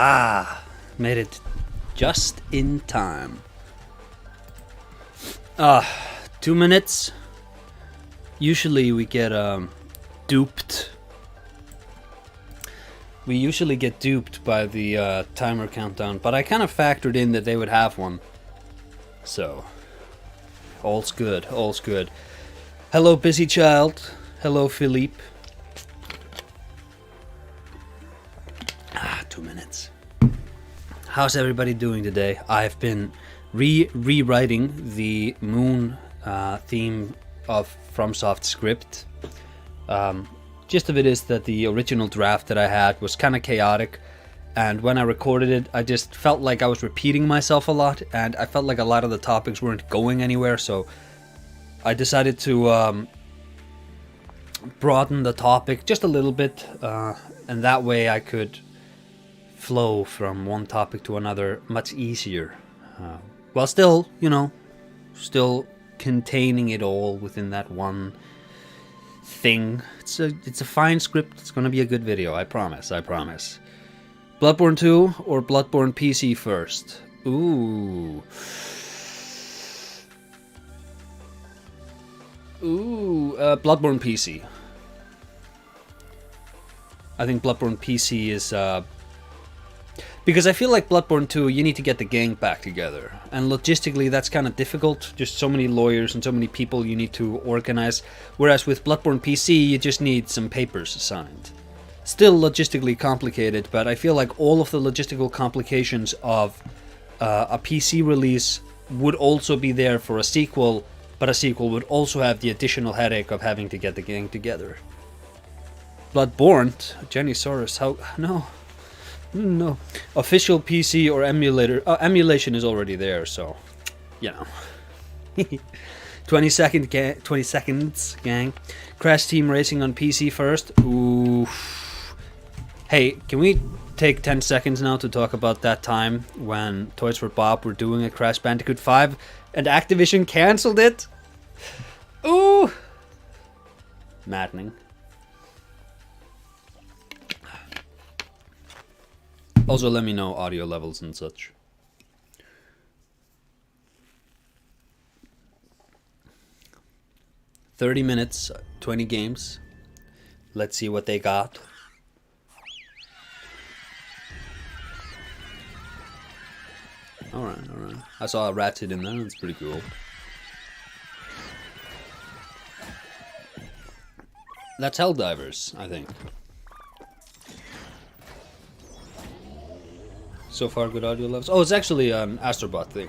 Ah, made it just in time. 2 minutes. Usually we get duped. We usually get duped by the timer countdown, but I kind of factored in that they would have one. So, all's good, all's good. Hello, busy child. Hello, Philippe. 2 minutes. How's everybody doing today? I've been rewriting the Moon theme of FromSoft script. Gist of it is that the original draft that I had was kind of chaotic, and when I recorded it, I just felt like I was repeating myself a lot, and I felt like a lot of the topics weren't going anywhere, so I decided to broaden the topic just a little bit, and that way I could flow from one topic to another much easier, while still, you know, still containing it all within that one thing. It's a fine script. It's gonna be a good video. I promise. I promise. Bloodborne 2 or Bloodborne PC first? Ooh. Bloodborne PC. I think Bloodborne PC is because I feel like Bloodborne 2, you need to get the gang back together. And logistically, that's kind of difficult. Just so many lawyers and so many people you need to organize. Whereas with Bloodborne PC, you just need some papers signed. Still logistically complicated, but I feel like all of the logistical complications of a PC release would also be there for a sequel, but a sequel would also have the additional headache of having to get the gang together. Bloodborne? Jenny Soros, how? No. Official PC or emulator. Emulation is already there, so, you know. 20 seconds, gang. Crash Team Racing on PC first. Ooh. Hey, can we take 10 seconds now to talk about that time when Toys for Bob were doing a Crash Bandicoot 5 and Activision cancelled it? Ooh. Maddening. Also, let me know audio levels and such. $30 minutes, 20 games. Let's see what they got. Alright. I saw a Ratchet in there, that's pretty cool. That's Helldivers, I think. So far, good audio levels. Oh, it's actually an Astrobot thing.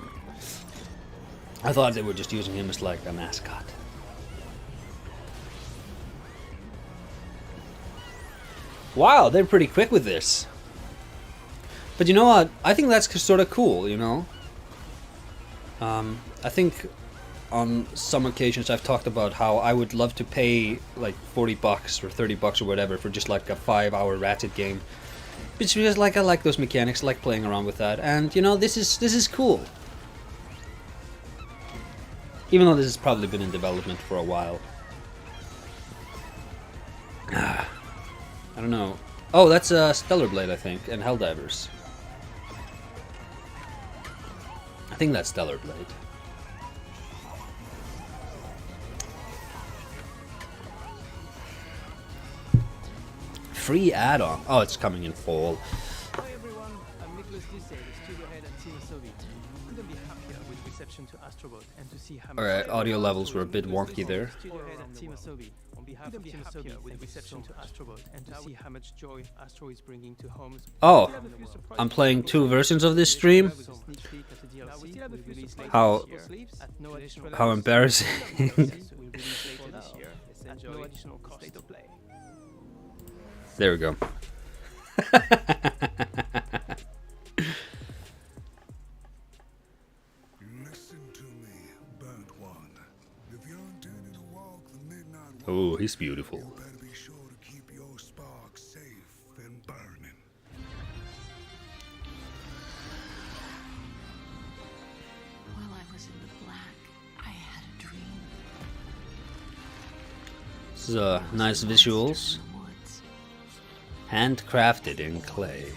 I thought they were just using him as like a mascot. Wow, they're pretty quick with this. But you know what? I think that's sort of cool, you know? I think on some occasions I've talked about how I would love to pay like $40 or $30 or whatever for just like a 5-hour Ratchet game. It's just like I like those mechanics, I like playing around with that, and you know, this is cool. Even though this has probably been in development for a while. I don't know. Oh, that's Stellar Blade, I think, and Helldivers. I think that's Stellar Blade. Free add-on. Oh, it's coming in fall. Hi everyone, I'm Nicholas Dussey, the studio head at Team Soviet. Couldn't be happier with reception to Astrobot and to see how much. Alright, audio levels were a bit wonky there. Studio head at Team Soviet. On behalf of Team Soviet with reception to Astrobot and to see how much joy Astro is bringing to homes. Oh, I'm playing 2 versions of this stream. How embarrassing. There we go. Oh, he's beautiful. This is nice visuals. Handcrafted in clay.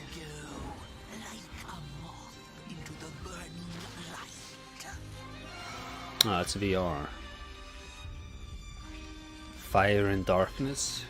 Oh, it's VR. Fire and Darkness.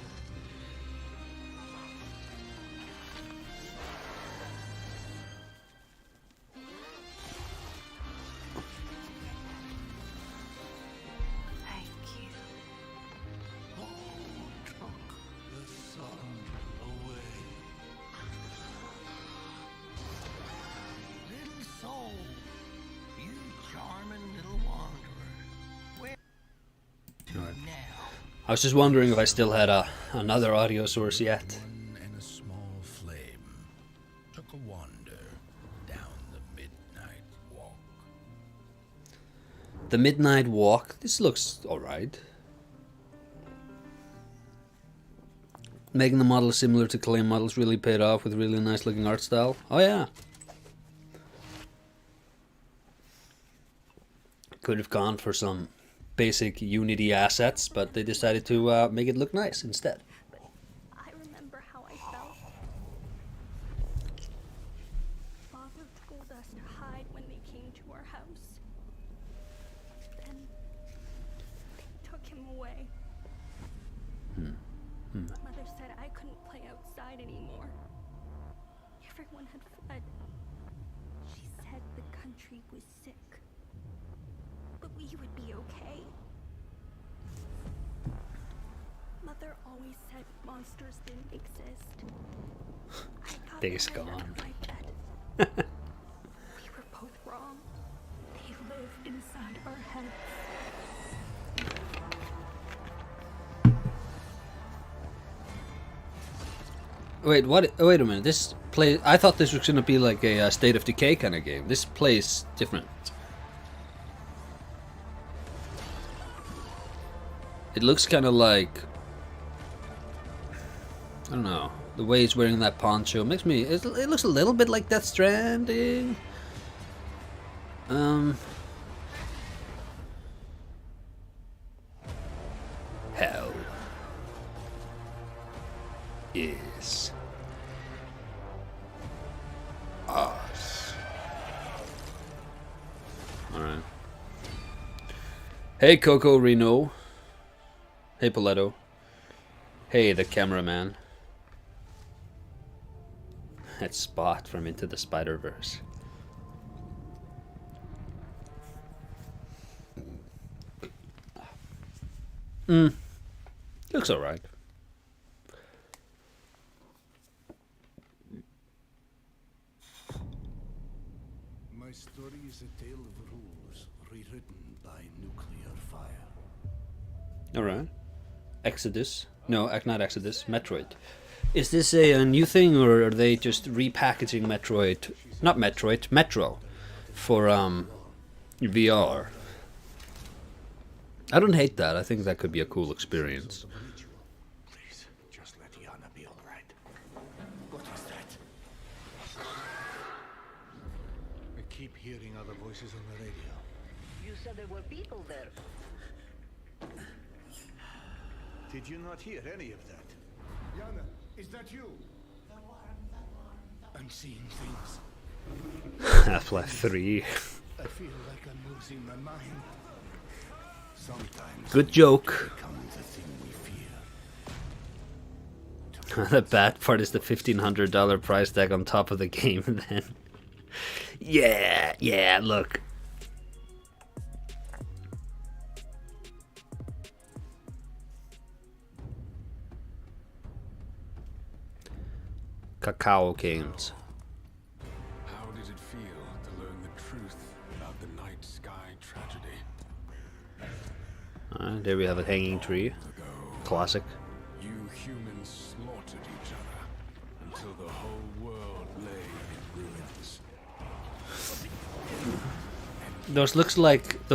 I was just wondering if I still had another audio source yet. And a small flame took a wander down the midnight walk. The Midnight Walk. This looks alright. Making the model similar to clay models really paid off with really nice looking art style. Oh yeah. Could have gone for some basic Unity assets, but they decided to make it look nice instead. But I remember how I felt. Father told us to hide when they came to our house. Then they took him away. Mother said I couldn't play outside anymore. Everyone had fled. She said the country was sick. But we would be okay. Mother always said monsters didn't exist. I got Days them out gone. of my bed. We were both wrong. They lived inside our heads. Wait, what? Wait a minute. This play. I thought this was gonna be like a State of Decay kind of game. This plays different. It looks kind of like, I don't know, the way he's wearing that poncho makes me. It looks a little bit like Death Stranding. Hell is us. All right. Hey, Coco Reno. Hey, Paletto. Hey, the cameraman. That's Spot from Into the Spider-Verse. Looks alright. My story is a tale of rules rewritten by nuclear fire. Alright. Exodus. No, not Exodus. Metroid. Is this a new thing, or are they just repackaging Metroid? Not Metroid, Metro. For VR. I don't hate that. I think that could be a cool experience. Please, just let Yana be alright. What was that? I keep hearing other voices on the radio. You said there were people there. Did you not hear any of that? Yana, is that you? I'm seeing things. Half-Life 3. I feel like I'm losing my mind. Sometimes Good joke. become the thing we fear. The bad part is the $1,500 price tag on top of the game then. Yeah, look. Cacao Games. How did it feel to learn the truth about the night sky tragedy? Alright, there we have a hanging tree. Classic. You humans slaughtered each other until the whole world lay in ruins. Those looked like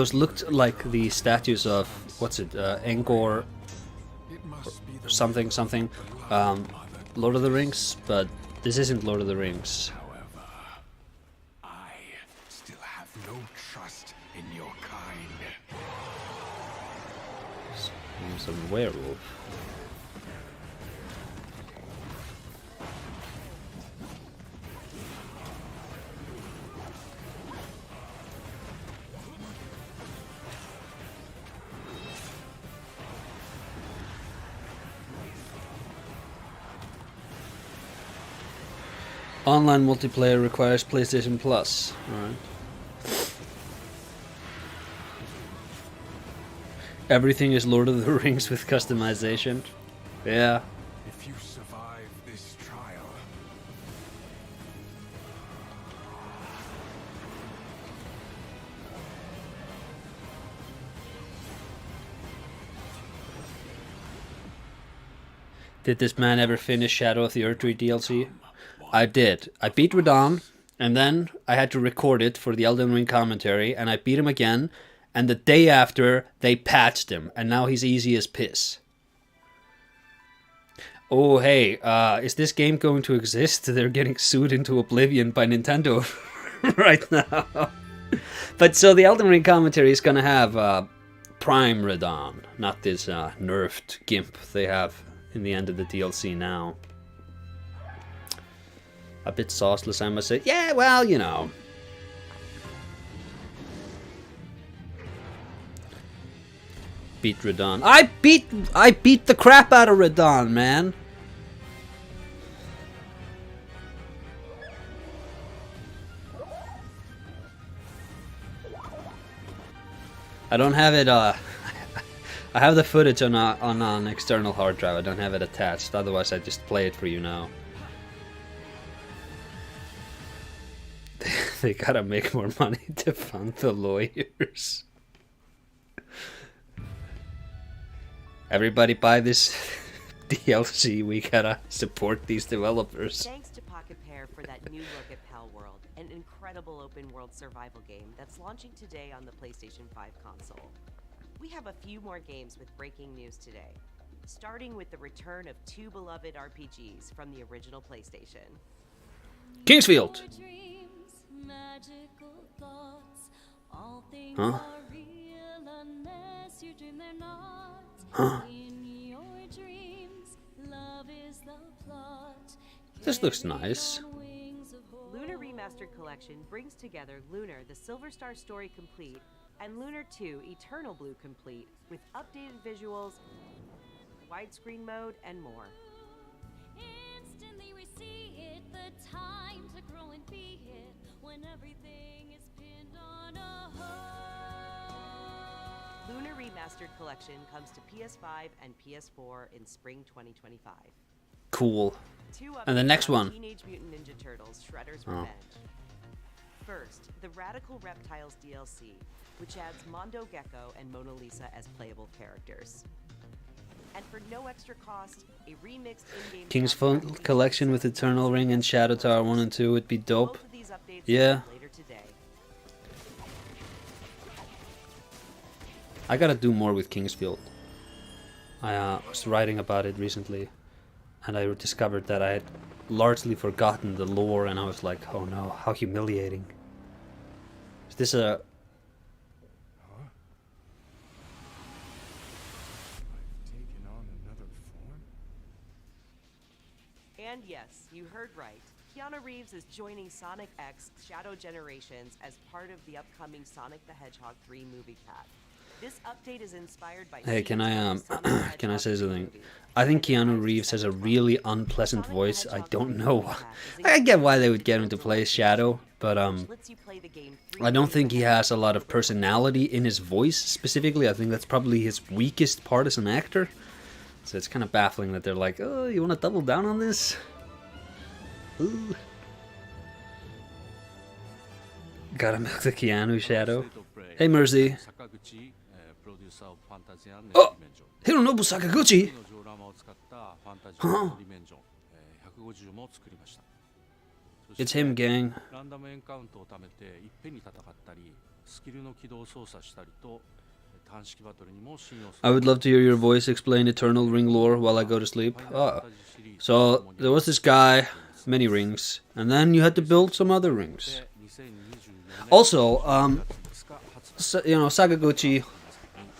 the statues of what's it, Angkor It must be the something. Lord of the Rings, but this isn't Lord of the Rings. However, I still have no trust in your kind. Some werewolf. Online multiplayer requires PlayStation Plus. Alright. Everything is Lord of the Rings with customization. Yeah. If you survive this trial, Did this man ever finish Shadow of the Erdtree DLC? I did. I beat Radon, and then I had to record it for the Elden Ring commentary, and I beat him again, and the day after, they patched him, and now he's easy as piss. Oh, hey, is this game going to exist? They're getting sued into oblivion by Nintendo right now. But so the Elden Ring commentary is gonna have Prime Radon, not this nerfed gimp they have in the end of the DLC now. A bit sauceless, I must say. Yeah, well, you know. Beat Radon. I beat the crap out of Radon, man. I don't have it I have the footage on an external hard drive. I don't have it attached. Otherwise, I just play it for you now. They gotta make more money to fund the lawyers. Everybody buy this DLC. We gotta support these developers. Thanks to Pocket Pair for that new look at Palworld, an incredible open world survival game that's launching today on the PlayStation 5 console. We have a few more games with breaking news today, starting with the return of two beloved RPGs from the original PlayStation. Kingsfield! Huh? Huh? This looks nice. Lunar Remastered Collection brings together Lunar the Silver Star Story Complete and Lunar 2 Eternal Blue Complete with updated visuals, widescreen mode, and more. Instantly we see it, the time to grow and be it, when everything is pinned on a hold. Lunar Remastered Collection comes to PS5 and PS4 in spring 2025. Cool. And the next one. Teenage Mutant Ninja Turtles: Shredder's Revenge. First, the Radical Reptiles DLC, which adds Mondo Gecko and Mona Lisa as playable characters. And for no extra cost, a remixed in-game Kingsfield collection with Eternal Ring and Shadow Tower 1 and 2 would be dope. Both of these updates Yeah. later today. I gotta do more with Kingsfield. I was writing about it recently, and I discovered that I had largely forgotten the lore, and I was like, oh no, how humiliating. Is this a... taken on another form? And yes, you heard right. Keanu Reeves is joining Sonic X Shadow Generations as part of the upcoming Sonic the Hedgehog 3 movie pack. This update is inspired by... Hey, can I Sonic the can I Hedgehog say 3 something? movie. I think Keanu Reeves has a really unpleasant voice. I don't know why. I get why they would get him to play Shadow, but Lets you play the game I don't think he has a lot of personality in his voice specifically. I think that's probably his weakest part as an actor. So it's kind of baffling that they're like, oh, you want to double down on this? Ooh. Gotta milk the Keanu Shadow. Hey, Mercy. Oh! Hironobu Sakaguchi? Huh? It's him, gang. I would love to hear your voice explain Eternal Ring lore while I go to sleep. Oh. So, there was this guy, many rings, and then you had to build some other rings. Also, you know, Sakaguchi,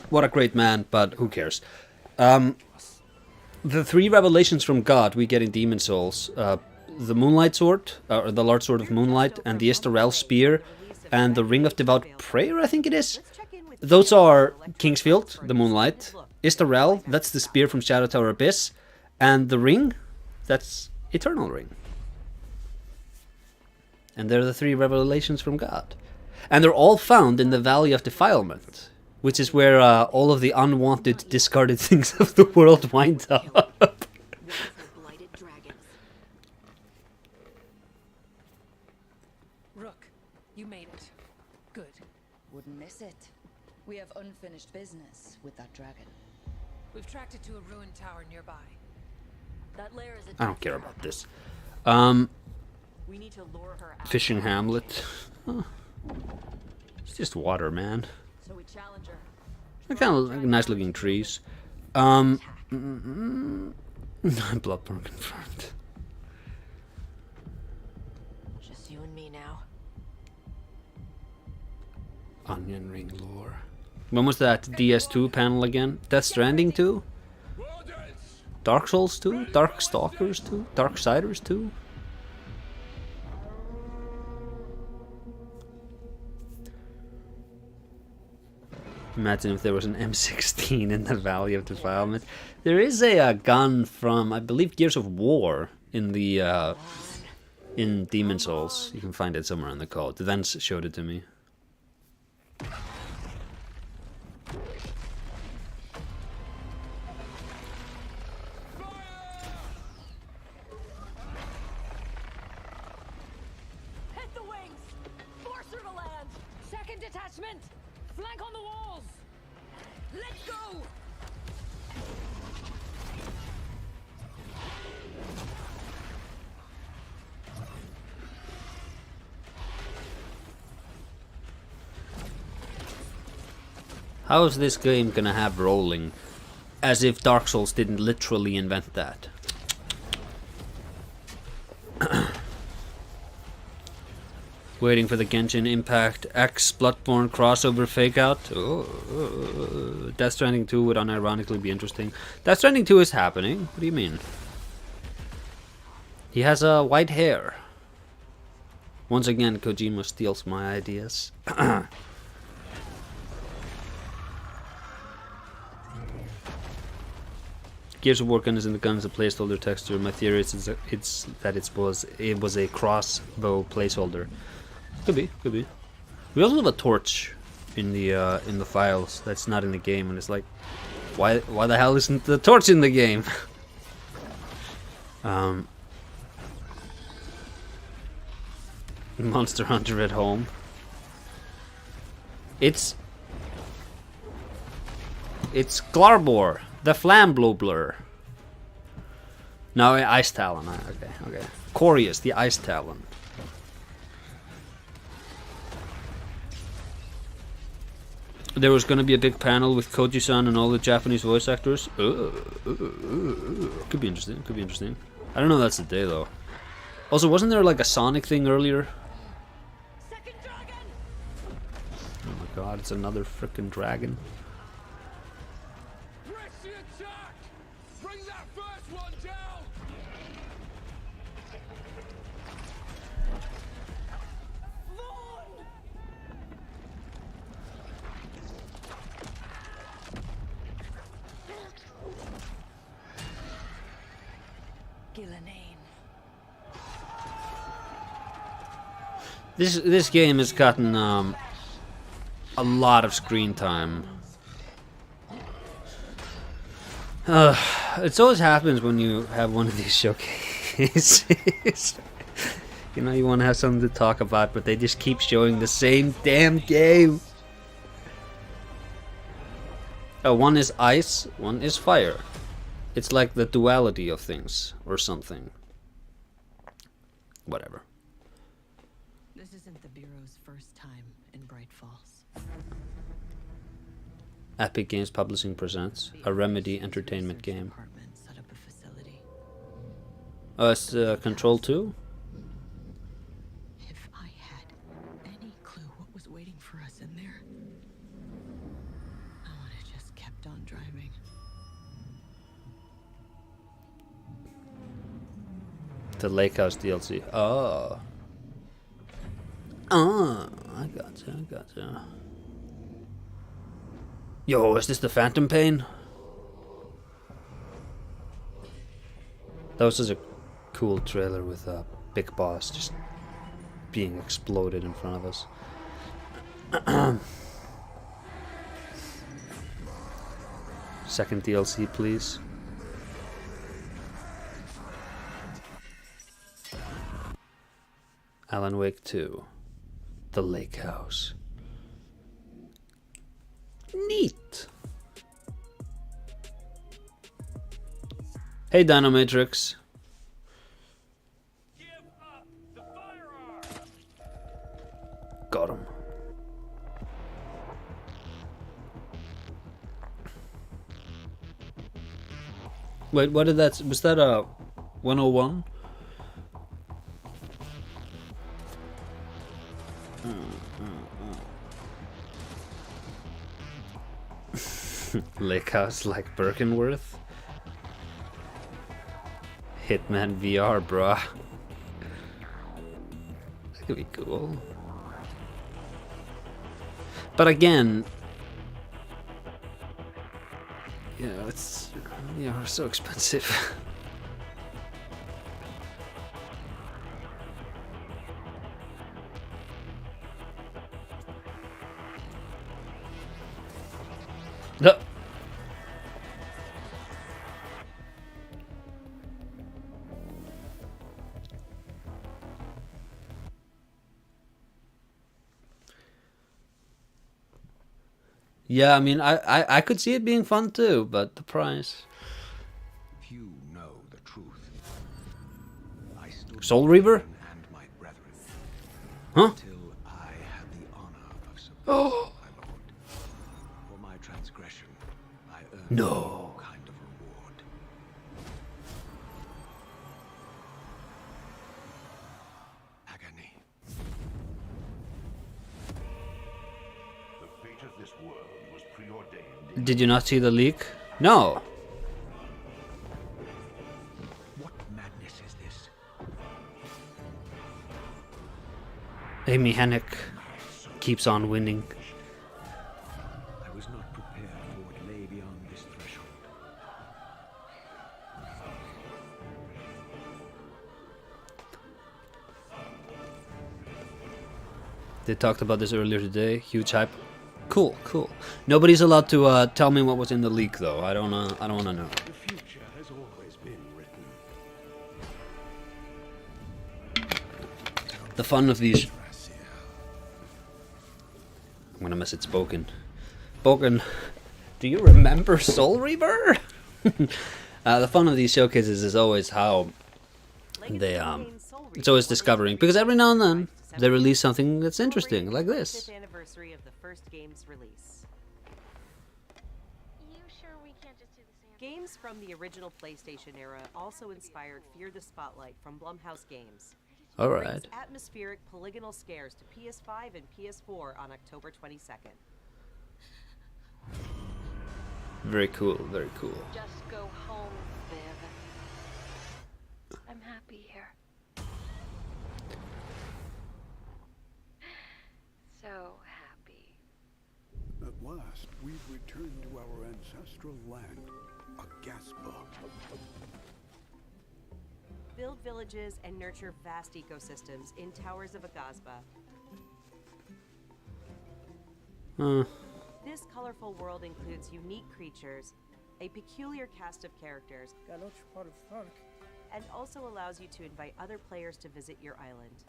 what a great man, but who cares? The three revelations from God we get in Demon Souls, the Moonlight Sword, or the Large Sword of Moonlight, and the Estorel Spear, and the Ring of Devout Prayer, I think it is. Those are Kingsfield, the Moonlight, Estorel, that's the Spear from Shadow Tower Abyss, and the Ring, that's Eternal Ring. And they're the 3 revelations from God. And they're all found in the Valley of Defilement, which is where all of the unwanted, discarded things of the world wind up. Rook, you made it. Good. Wouldn't miss it. We have unfinished business with that dragon. We've tracked it to a ruined tower nearby. That lair is I don't care about this. We need to lure her out. Fishing Hamlet. Huh. It's just water, man. so we challenge her. They're kind of like nice looking trees. Bloodborne confirmed. Just you and me now. Onion ring lore. When was that DS2 panel again? Death Stranding 2? Dark Souls 2? Dark Stalkers 2? Darksiders 2? Imagine if there was an M16 in the Valley of Defilement. There is a gun from, I believe, Gears of War in the in Demon Souls. You can find it somewhere in the code. The Vents showed it to me. Hit the wings! Force her to land! Second detachment! Flank on the walls! Let's go! How is this game gonna have rolling? As if Dark Souls didn't literally invent that. Waiting for the Genshin Impact X Bloodborne crossover fake out. Oh, Death Stranding 2 would unironically be interesting. Death Stranding 2 is happening. What do you mean? He has white hair. Once again, Kojima steals my ideas. Gears of War gun is in the gun as a placeholder texture. My theory is that it was a crossbow placeholder. Could be. We also have a torch in the files that's not in the game, and it's like, why the hell isn't the torch in the game? Monster Hunter at home. It's Glarbor, the Flamblobler. No, Ice Talon. Okay. Corius, the Ice Talon. There was going to be a big panel with Koji-san and all the Japanese voice actors. Could be interesting. I don't know if that's the day though. Also, wasn't there like a Sonic thing earlier? Second dragon! Oh my god, it's another frickin' dragon. Press the attack! Bring that first one down! This game has gotten a lot of screen time. It always happens when you have one of these showcases. You know, you want to have something to talk about, but they just keep showing the same damn game. One is ice, one is fire. It's like the duality of things, or something. Whatever. This isn't the Bureau's first time in Bright Falls. Epic Games Publishing presents a Remedy entertainment game. Set up a facility. Oh, it's Control 2? If I had any clue what was waiting for us in there, I would have just kept on driving. The Lake House DLC. Oh. I gotcha. Yo, is this the Phantom Pain? That was such a cool trailer with Big Boss just being exploded in front of us. Second DLC, please. Alan Wake 2. The Lake House. Neat. Hey, Dynamatrix. Got him. Wait, what did that... Was that a 101? Lake House like Birkenworth? Hitman VR, bruh. That could be cool. But again... Yeah, it's... Yeah, so expensive. No. Yeah, I mean, I could see it being fun too, but the price. Few know the truth. I stood Soul Reaver? and my brethren, Huh? till I had the honor of supporting Oh. my lord. For my transgression, I earned No. no kind of reward. Agony. The fate of this world was preordained. Did you not see the leak? No. What madness is this? Amy Hennig keeps on winning. I was not prepared for what lay beyond this threshold. They talked about this earlier today. Huge hype. Cool, cool. Nobody's allowed to tell me what was in the leak, though. I don't want to know. The future has always been written. The fun of these. I'm gonna miss it spoken. Spoken. Do you remember Soul Reaver? The fun of these showcases is always how they it's always discovering, because every now and then they release something that's interesting, like this. Anniversary of the first game's release. You sure we can't just do the same? Games from the original PlayStation era also inspired Fear the Spotlight from Blumhouse Games. All Brings right. atmospheric polygonal scares to PS5 and PS4 on October 22nd. Very cool. Very cool. Just go home, Viv. I'm happy here. So happy. At last, we've returned to our ancestral land, Aghasba. Build villages and nurture vast ecosystems in Towers of Aghasba. This colorful world includes unique creatures, a peculiar cast of characters, and also allows you to invite other players to visit your island.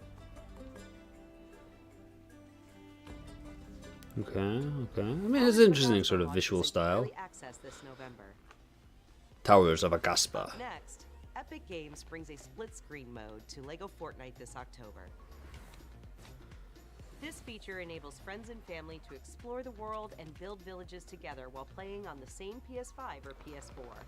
Okay. I mean, it's an interesting sort of visual style. Early access this November. Towers of Aghasba. Next, Epic Games brings a split-screen mode to LEGO Fortnite this October. This feature enables friends and family to explore the world and build villages together while playing on the same PS5 or PS4.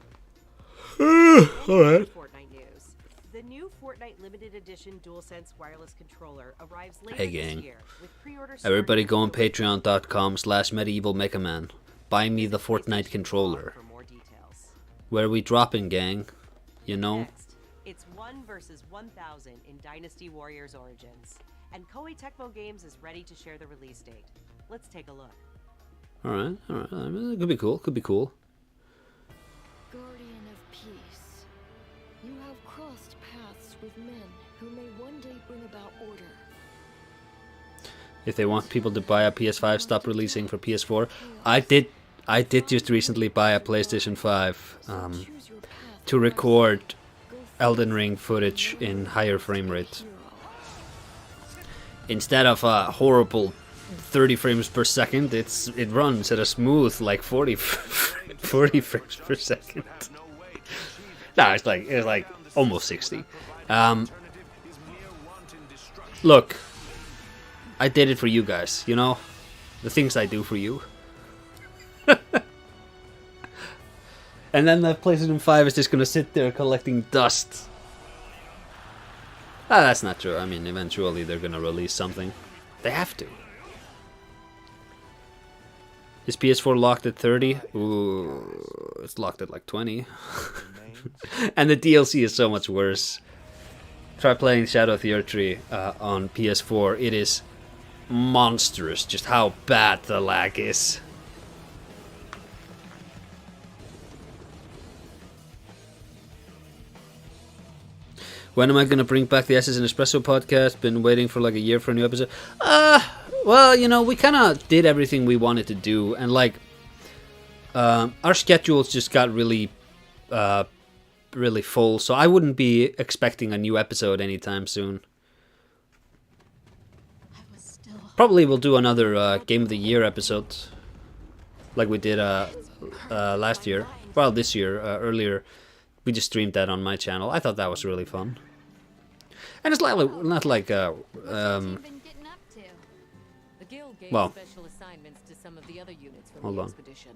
Alright. Fortnite news. The new Fortnite limited edition DualSense wireless controller arrives later Hey this gang. year with pre-order Everybody starting go on October. patreon.com/medievalmechaman. Buy me the Fortnite controller. For more details. Where are we dropping, gang? You know? Next, it's 1 versus 1,000 in Dynasty Warriors Origins. And Koei Tecmo Games is ready to share the release date. Let's take a look. Alright. I mean, it could be cool. Guardian of peace, you have crossed paths with men who may one day bring about order. If they want people to buy a PS5, stop releasing for PS4. I did just recently buy a PlayStation 5 to record Elden Ring footage in higher frame rate. Instead of a horrible 30 frames per second, it runs at a smooth like 40 frames per second. No, it's like almost 60. Look, I did it for you guys, you know? The things I do for you. And then the PlayStation 5 is just gonna sit there collecting dust. Ah, that's not true. I mean, eventually they're gonna release something. They have to. Is PS4 locked at 30? Ooh, it's locked at like 20. And the DLC is so much worse. Try playing Shadow of the Erdtree on PS4. It is monstrous just how bad the lag is. When am I gonna bring back the S's and Espresso podcast? Been waiting for like a year for a new episode. Well, you know, we kind of did everything we wanted to do, and like our schedules just got really really full, so I wouldn't be expecting a new episode anytime soon. Probably we'll do another Game of the Year episode, like we did last year. Well, this year, earlier. We just streamed that on my channel. I thought that was really fun. And it's not like The guild gave well, special assignments to some of the other units from hold the on. expedition,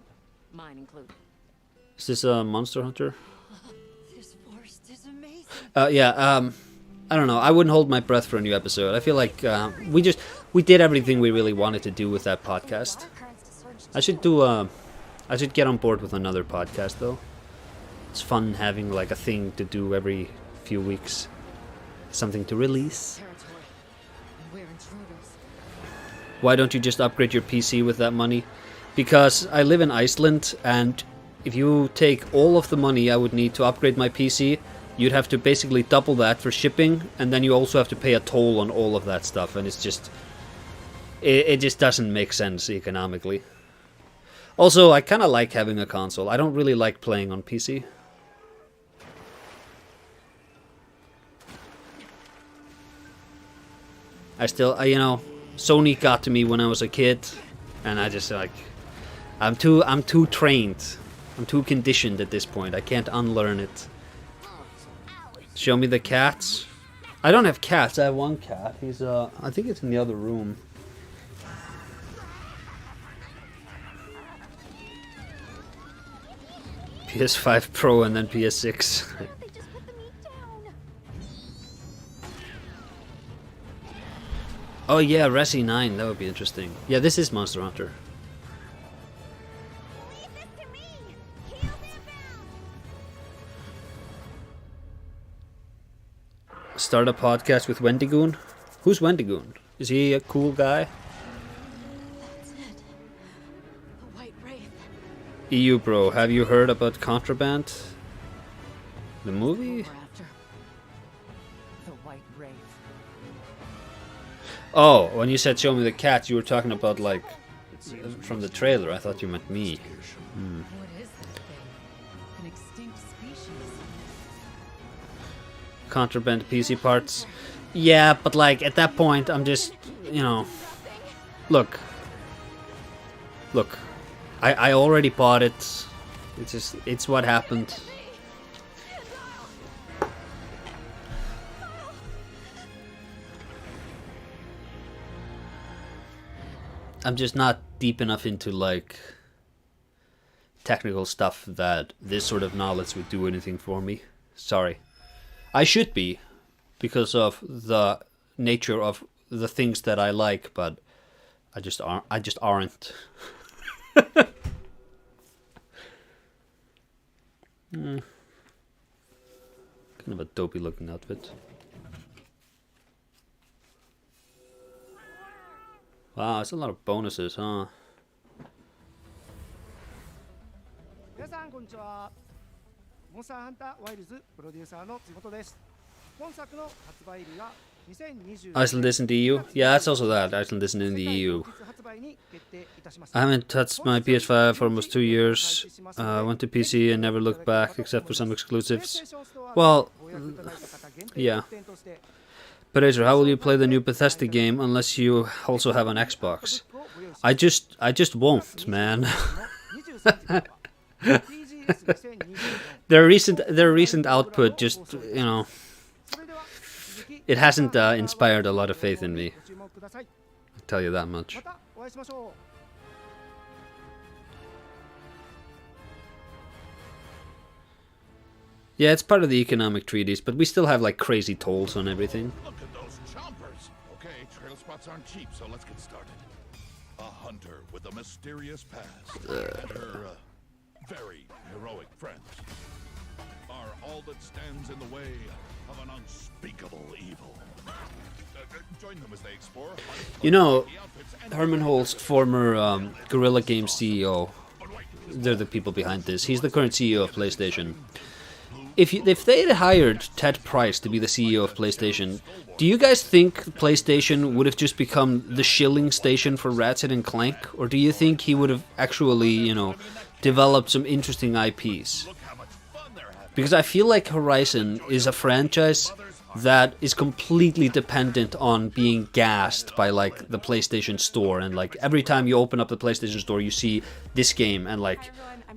mine included. Is this a Monster Hunter? This forest is amazing. Yeah. I don't know. I wouldn't hold my breath for a new episode. I feel like we did everything we really wanted to do with that podcast. I should get on board with another podcast though. It's fun having like a thing to do every few weeks. Something to release. Why don't you just upgrade your PC with that money? Because I live in Iceland, and if you take all of the money I would need to upgrade my PC, you'd have to basically double that for shipping, and then you also have to pay a toll on all of that stuff, and it's just... It just doesn't make sense economically. Also, I kind of like having a console. I don't really like playing on PC. You know, Sony got to me when I was a kid, and I just like, I'm too trained, I'm too conditioned at this point. I can't unlearn it. Show me the cats. I don't have cats. I have one cat. He's I think it's in the other room. PS5 Pro and then PS6. Oh yeah, Resi 9, that would be interesting. Yeah, this is Monster Hunter. Start a podcast with Wendigoon? Who's Wendigoon? Is he a cool guy? That's it. The White Wraith. EU bro, have you heard about Contraband? The movie? The White Wraith. Oh, when you said show me the cat, you were talking about like from the trailer. I thought you meant me. What is that thing? An extinct species. Contraband PC parts. Yeah, but like at that point I'm just, you know, look, I already bought it. It's what happened. I'm just not deep enough into like technical stuff that this sort of knowledge would do anything for me. Sorry. I should be, because of the nature of the things that I like, but I just aren't. Kind of a dopey looking outfit. Wow, that's a lot of bonuses, huh? 皆さんこんにちは。モンスターハンターワイルズプロデューサーの地元です。本作の発売日は Iceland isn't the EU? Yeah, that's also that. Iceland isn't in the EU. I haven't touched my PS5 for almost 2 years. Went to PC and never looked back except for some exclusives. Well, yeah. But how will you play the new Bethesda game unless you also have an Xbox? I just won't, man. Their recent output just, you know, it hasn't inspired a lot of faith in me. I'll tell you that much. Yeah, it's part of the economic treaties, but we still have like crazy tolls on everything. Look at those chompers. Okay, trail spots aren't cheap, so let's get started. A hunter with a mysterious past and her very heroic friends are all that stands in the way of an unspeakable evil. Join them as they explore. You know, Herman Holst, former Guerrilla Games CEO, they're the people behind this. He's the current CEO of PlayStation. If they had hired Ted Price to be the CEO of PlayStation, do you guys think PlayStation would have just become the shilling station for Ratchet and Clank? Or do you think he would have actually, you know, developed some interesting IPs? Because I feel like Horizon is a franchise that is completely dependent on being gassed by like the PlayStation Store, and like every time you open up the PlayStation Store you see this game and like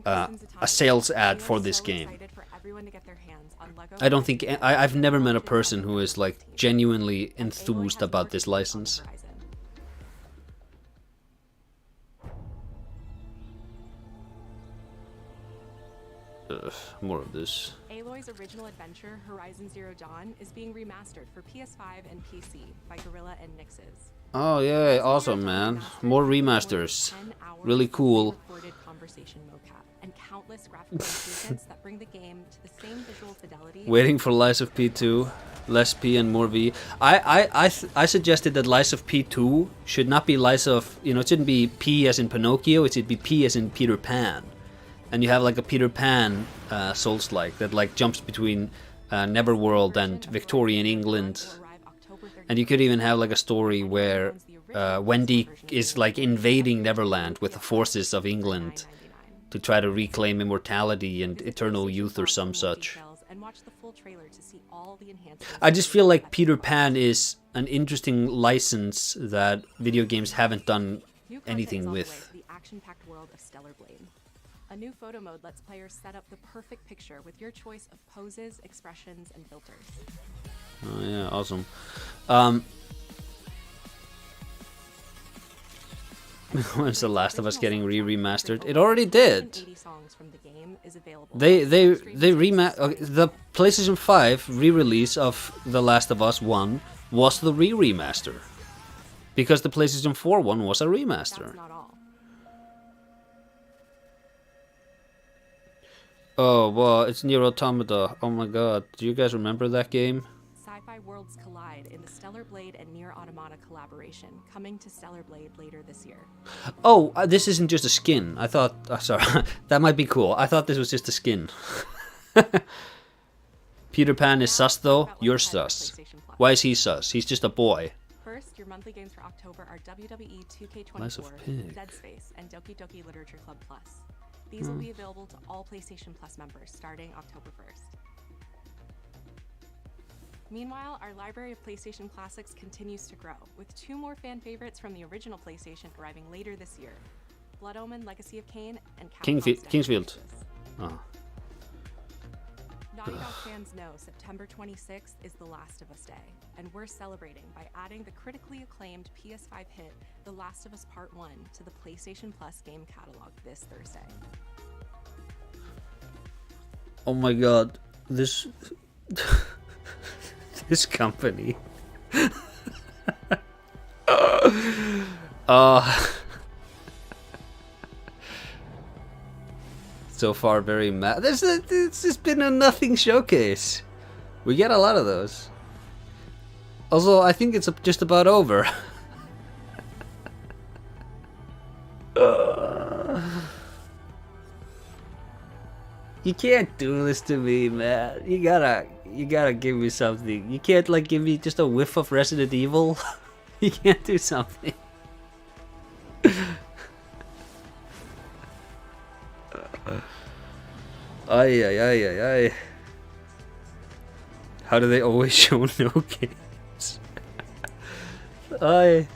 a sales ad for this game. I don't think I've never met a person who is like genuinely enthused about this license. More of this. Aloy's original adventure, Horizon Zero Dawn, is being remastered for PS5 and PC by Guerrilla and Nixes. Oh yeah, awesome, man. More remasters. Really cool. Conversation mocap and countless graphical improvements that bring the game to the same visual fidelity. Waiting for Lies of P2, less P and more V. I suggested that Lies of P2 should not be Lies of, you know, it shouldn't be P as in Pinocchio, it should be P as in Peter Pan. And you have like a Peter Pan Souls-like that like jumps between Neverworld and Victorian England. And you could even have like a story where Wendy is like invading Neverland with the forces of England to try to reclaim immortality and eternal youth or some such. I just feel like Peter Pan is an interesting license that video games haven't done anything with. The action-packed world of Stellar Blade. A new photo mode lets players set up the perfect picture with your choice of poses, expressions, and filters. Oh yeah, awesome. When's The Last of Us getting remastered? It already did. They the PlayStation 5 re-release of The Last of Us 1 was the remaster, because the PlayStation 4 one was a remaster. Oh, well, it's Nier Automata. Oh my god, do you guys remember that game? Sci-fi worlds collide in the Stellar Blade and Nier Automata collaboration, coming to Stellar Blade later this year. Oh, this isn't just a skin. I thought... sorry, that might be cool. I thought this was just a skin. Peter Pan is sus though? You're sus. Why is he sus? He's just a boy. First, your monthly games for October are WWE 2K24, Dead Space, and Doki Doki Literature Club Plus. These will be available to all PlayStation Plus members starting October 1st. Meanwhile, our library of PlayStation classics continues to grow, with 2 more fan favorites from the original PlayStation arriving later this year: Blood Omen: Legacy of Kain and Kingsfield. Oh. Naughty Dog fans know September 26th is The Last of Us Day, and we're celebrating by adding the critically acclaimed PS5 hit The Last of Us Part 1 to the PlayStation Plus game catalog this Thursday. Oh my god, this this company. So far, very mad. It's just been a nothing showcase. We get a lot of those. Also, I think it's just about over. You can't do this to me, man. You gotta You gotta give me something. You can't like give me just a whiff of Resident Evil. You can't do something. Ay ay ay ay ay. How do they always show no games? I.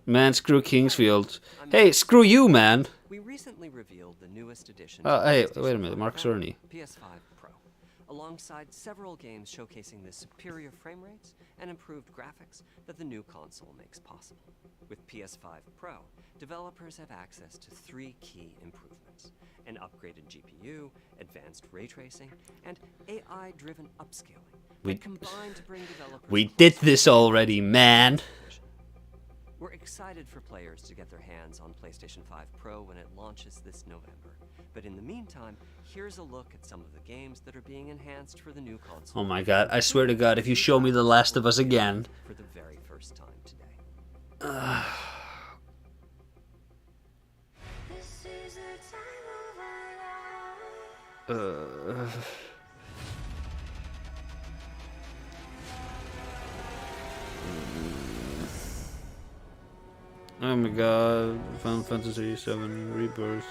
Man, screw Kingsfield. Hey, screw you, man. We recently revealed the newest edition. Hey, wait a minute, Mark Cerny. PS5 Pro, alongside several games showcasing the superior frame rates and improved graphics that the new console makes possible. With PS5 Pro, developers have access to 3 key improvements: an upgraded GPU, advanced ray tracing, and AI-driven upscaling that combine to bring developers. We did this already, man. We're excited for players to get their hands on PlayStation 5 Pro when it launches this November. But in the meantime, here's a look at some of the games that are being enhanced for the new console. Oh my god, I swear to god, if you show me The Last of Us again. For the very first time today. Oh my god, Final Fantasy 7 Rebirth.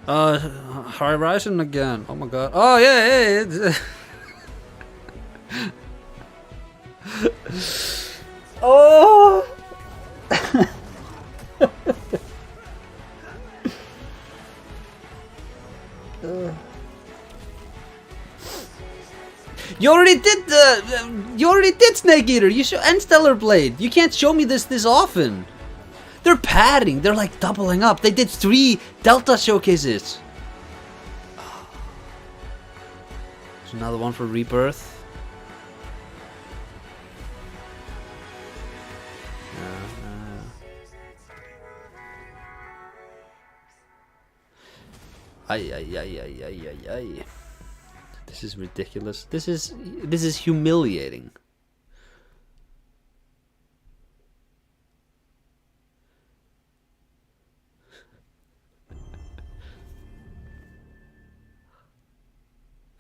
Horizon again. Oh my god. Oh yeah, yeah. Oh. You already did Snake Eater. You show and Stellar Blade. You can't show me this often. They're padding. They're like doubling up. They did 3 Delta showcases. There's another one for Rebirth. Ay. This is ridiculous. This is humiliating.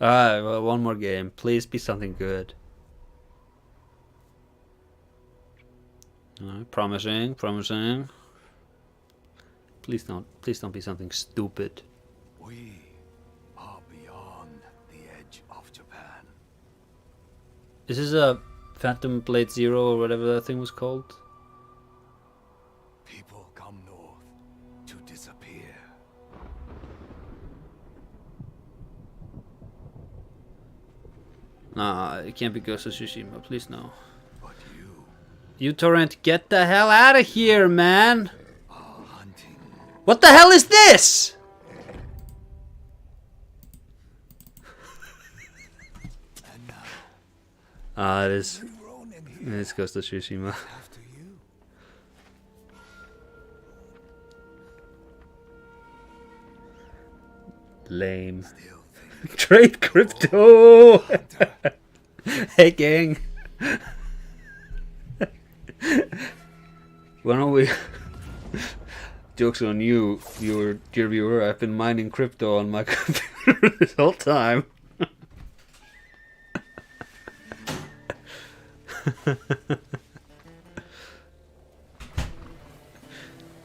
Alright, well, one more game. Please be something good. Alright, promising. Please don't be something stupid. We are beyond the edge of Japan. Is this a Phantom Blade Zero or whatever that thing was called? People come north to disappear. Nah, it can't be Ghost of Tsushima, please no. But you Torrent, get the hell out of here, man! What the hell is this? It is. It's Ghost of Tsushima. Lame. Trade crypto! Hey gang! Why don't we... Joke's on you, dear viewer. I've been mining crypto on my computer this whole time.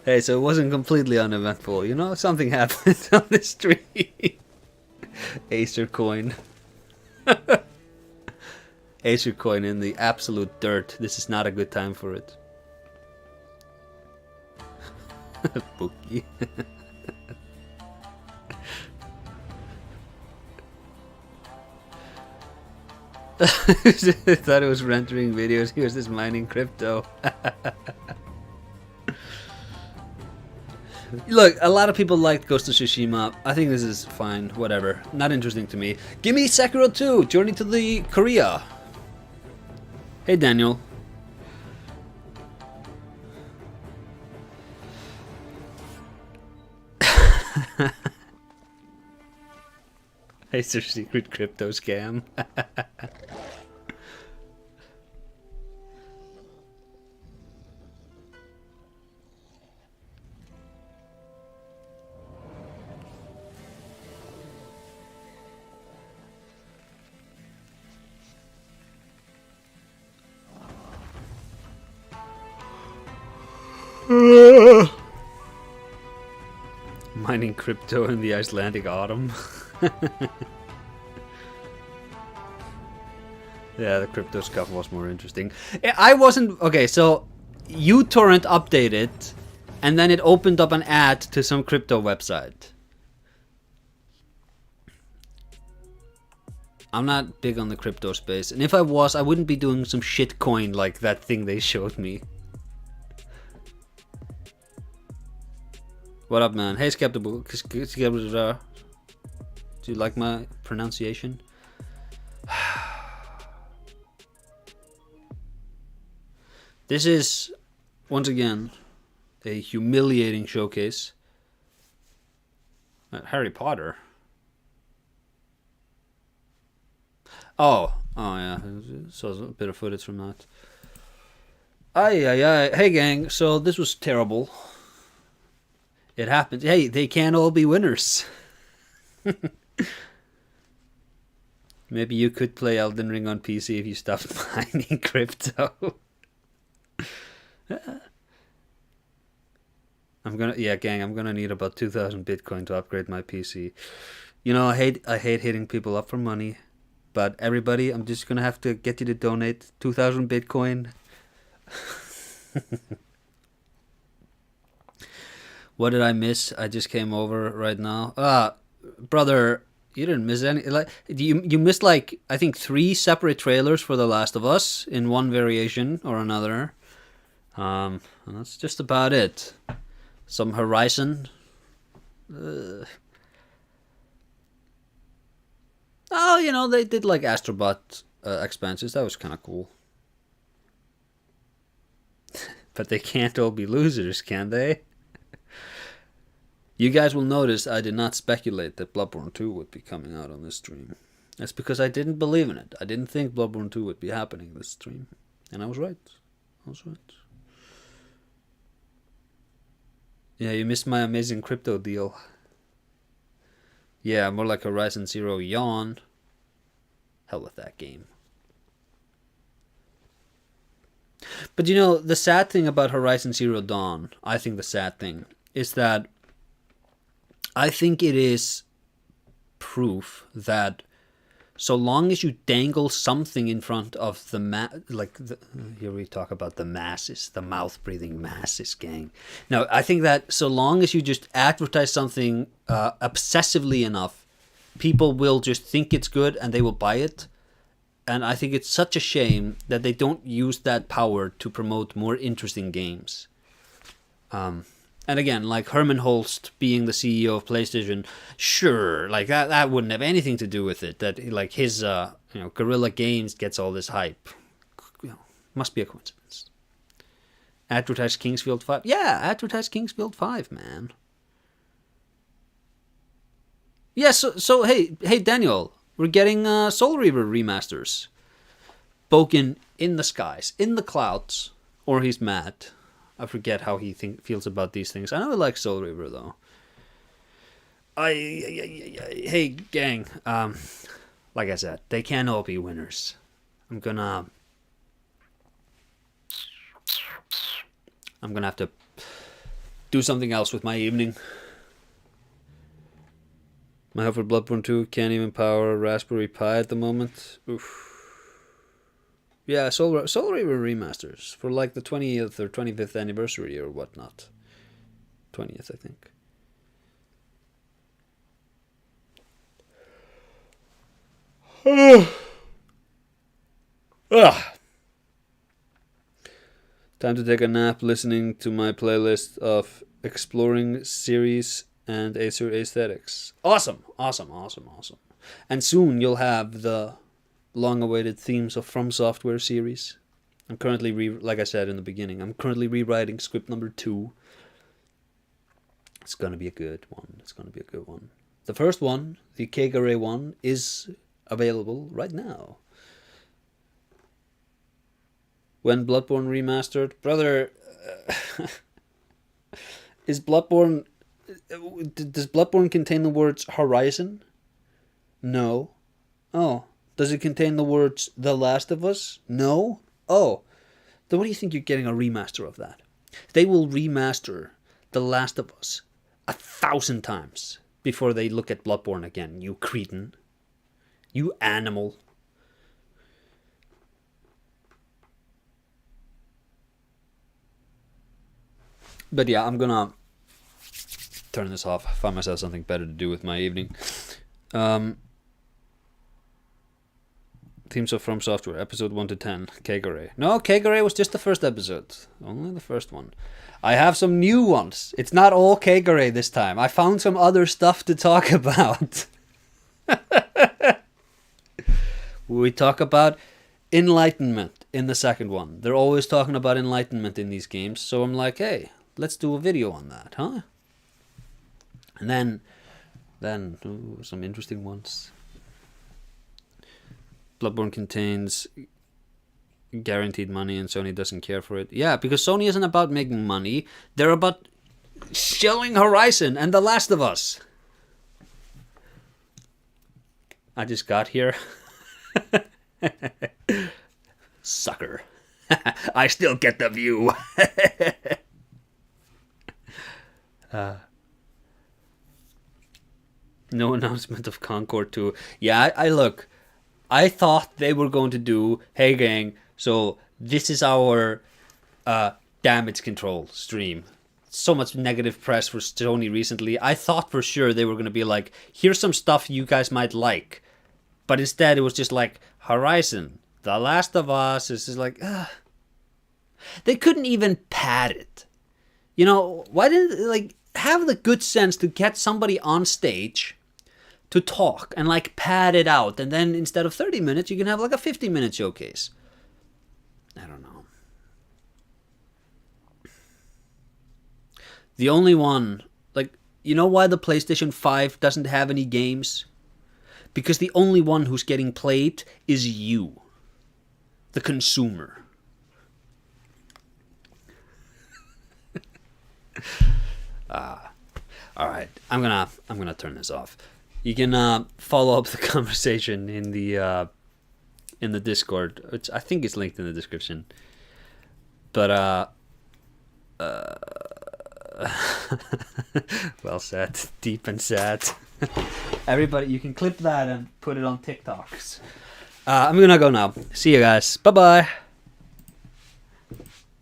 Hey, so it wasn't completely uneventful, you know? Something happened on the street. Acer coin. Acer coin in the absolute dirt. This is not a good time for it. Bookie. I thought it was rendering videos. He was just mining crypto. Look, a lot of people liked Ghost of Tsushima. I think this is fine. Whatever. Not interesting to me. Give me Sekiro 2. Journey to the Korea. Hey, Daniel. It's their secret crypto scam. Mining crypto in the Icelandic autumn. Yeah, the crypto stuff was more interesting. I wasn't... Okay, so uTorrent updated, and then it opened up an ad to some crypto website. I'm not big on the crypto space, and if I was, I wouldn't be doing some shit coin like that thing they showed me. What up, man? Hey, Skeptical. Do you like my pronunciation? This is, once again, a humiliating showcase. Harry Potter. Oh yeah, saw a bit of footage from that. Hey gang, so this was terrible. It happened. Hey, they can't all be winners. Maybe you could play Elden Ring on PC if you stopped mining crypto. I'm gonna need about 2,000 Bitcoin to upgrade my PC. You know, I hate hitting people up for money, but everybody, I'm just gonna have to get you to donate 2,000 Bitcoin. What did I miss? I just came over right now. Brother, you didn't miss any. Like you missed like I think 3 separate trailers for The Last of Us in one variation or another. And that's just about it. Some Horizon. Oh, you know, they did like Astrobot expansions. That was kind of cool. But they can't all be losers, can they? You guys will notice I did not speculate that Bloodborne 2 would be coming out on this stream. That's because I didn't believe in it. I didn't think Bloodborne 2 would be happening this stream. And I was right. Yeah, you missed my amazing crypto deal. Yeah, more like Horizon Zero yawn. Hell with that game. But you know, the sad thing about Horizon Zero Dawn, I think the sad thing, is that I think it is proof that so long as you dangle something in front of the here we talk about the masses, the mouth-breathing masses, gang. Now, I think that so long as you just advertise something obsessively enough, people will just think it's good and they will buy it. And I think it's such a shame that they don't use that power to promote more interesting games. And again, like Herman Holst being the CEO of PlayStation, sure, like that wouldn't have anything to do with it. That like his Guerrilla Games gets all this hype. Must be a coincidence. Advertise Kingsfield 5. Yeah, advertise Kingsfield 5, man. Yeah, so hey Daniel, we're getting Soul Reaver remasters. Boken in the skies, in the clouds, or he's mad. I forget how he feels about these things. I know I like Soul Reaver though. Hey gang, like I said, they can't all be winners. I'm gonna have to do something else with my evening. My hope for Bloodborne 2 can't even power a Raspberry Pi at the moment. Oof. Yeah, Soul Reaver remasters for like the 20th or 25th anniversary or whatnot. 20th, I think. Time to take a nap listening to my playlist of Exploring Series and Acer Aesthetics. Awesome. And soon you'll have the long-awaited themes of From Software series. I'm currently, like I said in the beginning, I'm currently rewriting script number 2. It's gonna be a good one. The first one, the Kegare one, is available right now. When Bloodborne Remastered, brother, does Bloodborne contain the words Horizon? No. Oh. Does it contain the words The Last of Us? No. Oh. Then what do you think you're getting a remaster of that? They will remaster The Last of Us 1,000 times before they look at Bloodborne again, you cretin. You animal. But yeah, I'm gonna turn this off. Find myself something better to do with my evening. Themes of From Software, episode 1 to 10, Kegare. No, Kegare was just the first episode. Only the first one. I have some new ones. It's not all Kegare this time. I found some other stuff to talk about. We talk about enlightenment in the second one. They're always talking about enlightenment in these games. So I'm like, hey, let's do a video on that, huh? And then ooh, some interesting ones. Bloodborne contains guaranteed money and Sony doesn't care for it. Yeah, because Sony isn't about making money. They're about shelling Horizon and The Last of Us. I just got here. Sucker. I still get the view. No announcement of Concord 2. Yeah, I look. I thought they were going to do, hey gang, so this is our damage control stream. So much negative press for Sony recently. I thought for sure they were going to be like, here's some stuff you guys might like. But instead it was just like, Horizon, The Last of Us. It's just like, they couldn't even pad it. You know, why didn't they like have the good sense to get somebody on stage to talk and like pad it out, and then instead of 30 minutes you can have like a 50-minute showcase. I don't know. The only one, like, you know why the PlayStation 5 doesn't have any games? Because the only one who's getting played is you, the consumer. All right, I'm gonna turn this off. You can follow up the conversation in the Discord. I think it's linked in the description. But well said, deep and sad. Everybody, you can clip that and put it on TikToks. I'm gonna go now. See you guys. Bye bye.